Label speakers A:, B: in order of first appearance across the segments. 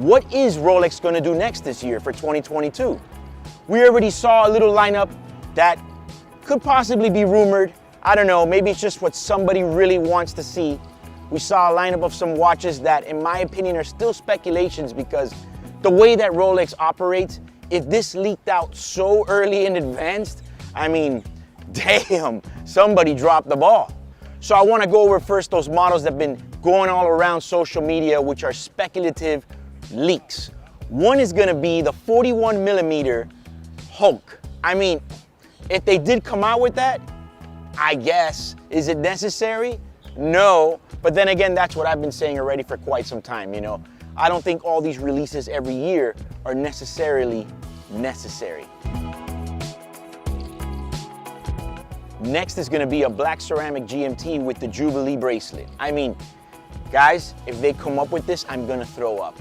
A: what is Rolex going to do next this year for 2022? We already saw a little lineup that could possibly be rumored. I don't know, maybe it's just what somebody really wants to see. We saw a lineup of some watches that, in my opinion, are still speculations because the way that Rolex operates, if this leaked out so early in advance, I mean, damn, somebody dropped the ball. So I want to go over first those models that have been going all around social media, which are speculative leaks. One is going to be the 41 millimeter Hulk. I mean, if they did come out with that, I guess, is it necessary? No, but then again, that's what I've been saying already for quite some time, you know. I don't think all these releases every year are necessarily necessary. Next is gonna be a black ceramic GMT with the Jubilee bracelet. I mean, guys, if they come up with this, I'm gonna throw up.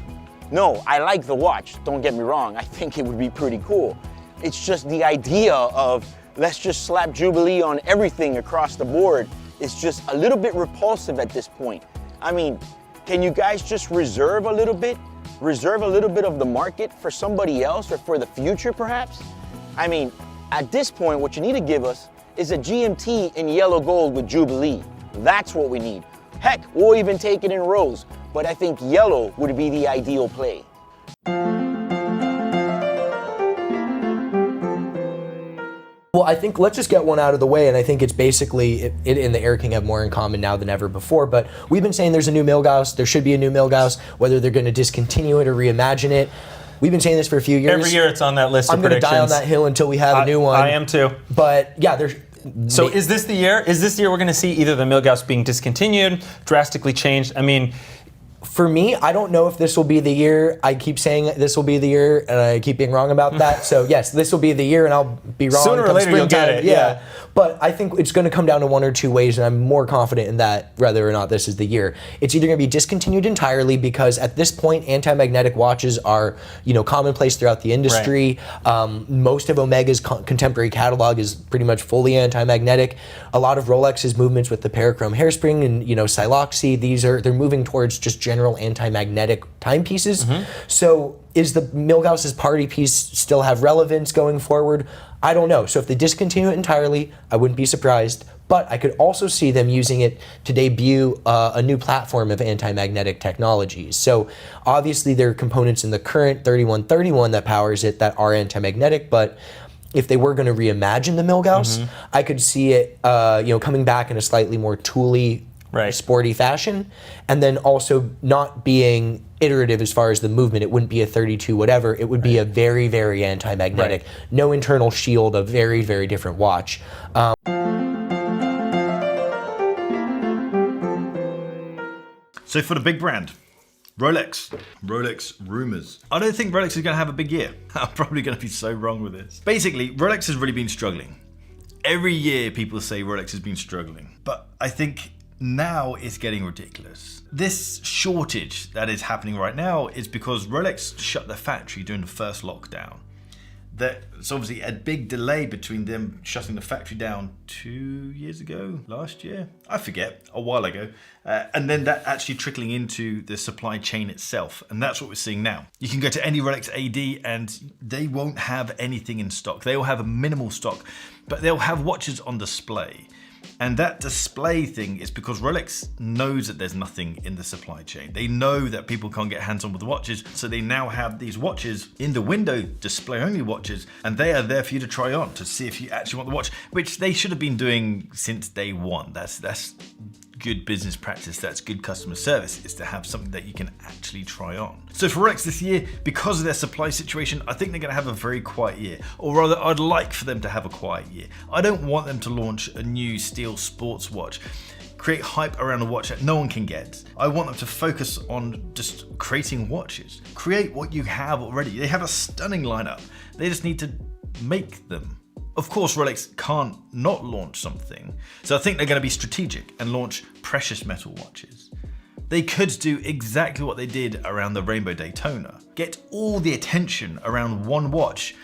A: No, I like the watch, don't get me wrong. I think it would be pretty cool. It's just the idea of let's just slap Jubilee on everything across the board. It's just a little bit repulsive at this point. I mean, can you guys just reserve a little bit? Reserve a little bit of the market for somebody else or for the future perhaps? I mean, at this point, what you need to give us is a GMT in yellow gold with Jubilee. That's what we need. Heck, we'll even take it in rose, but I think yellow would be the ideal play.
B: Well, I think let's just get one out of the way, and I think it's basically, it and the Air King have more in common now than ever before, but we've been saying there's a new Milgauss, there should be a new Milgauss, whether they're going to discontinue it or reimagine it. We've been saying this for a few years.
C: Every year it's on that list of predictions.
B: I'm going to die on that hill until we have a new one.
C: I am too.
B: But yeah, there's...
C: So is this the year? Is this the year we're going to see either the Milgauss being discontinued, drastically changed? I mean...
B: For me, I don't know if this will be the year. I keep saying this will be the year, and I keep being wrong about that. So yes, this will be the year, and I'll be wrong.
C: Sooner or later you'll get it.
B: Yeah. But I think it's going to come down to one or two ways, and I'm more confident in that whether or not this is the year. It's either going to be discontinued entirely because at this point, anti-magnetic watches are, you know, commonplace throughout the industry. Right. Most of Omega's contemporary catalog is pretty much fully anti-magnetic. A lot of Rolex's movements with the parachrome hairspring and, you know, siloxy, they're moving towards just general anti-magnetic timepieces. Mm-hmm. So is the Milgauss's party piece still have relevance going forward? I don't know. So if they discontinue it entirely, I wouldn't be surprised. But I could also see them using it to debut a new platform of anti-magnetic technologies. So obviously there are components in the current 3131 that powers it that are anti-magnetic, but if they were going to reimagine the Milgauss, mm-hmm. I could see it coming back in a slightly more tooly, sporty fashion, and then also not being iterative as far as the movement. It wouldn't be a 32 whatever. It would be a very, very anti-magnetic, no internal shield, a very, very different watch.
D: So for the big brand, Rolex rumors. I don't think Rolex is going to have a big year. I'm probably going to be so wrong with this. Basically, Rolex has really been struggling. Every year people say Rolex has been struggling, but I think now it's getting ridiculous. This shortage that is happening right now is because Rolex shut the factory during the first lockdown. There's obviously a big delay between them shutting the factory down 2 years ago, last year, I forget, a while ago, and then that actually trickling into the supply chain itself, and that's what we're seeing now. You can go to any Rolex AD and they won't have anything in stock. They will have a minimal stock, but they'll have watches on display. And that display thing is because Rolex knows that there's nothing in the supply chain. They know that people can't get hands on with the watches, so they now have these watches in the window, display only watches, and they are there for you to try on to see if you actually want the watch, which they should have been doing since day one. That's good business practice, that's good customer service, is to have something that you can actually try on. So for Rolex this year, because of their supply situation, I think they're going to have a very quiet year, or rather I'd like for them to have a quiet year. I don't want them to launch a new steel sports watch, create hype around a watch that no one can get. I want them to focus on just creating watches. Create what you have already. They have a stunning lineup. They just need to make them. Of course, Rolex can't not launch something, so I think they're going to be strategic and launch precious metal watches. They could do exactly what they did around the Rainbow Daytona. Get all the attention around one watch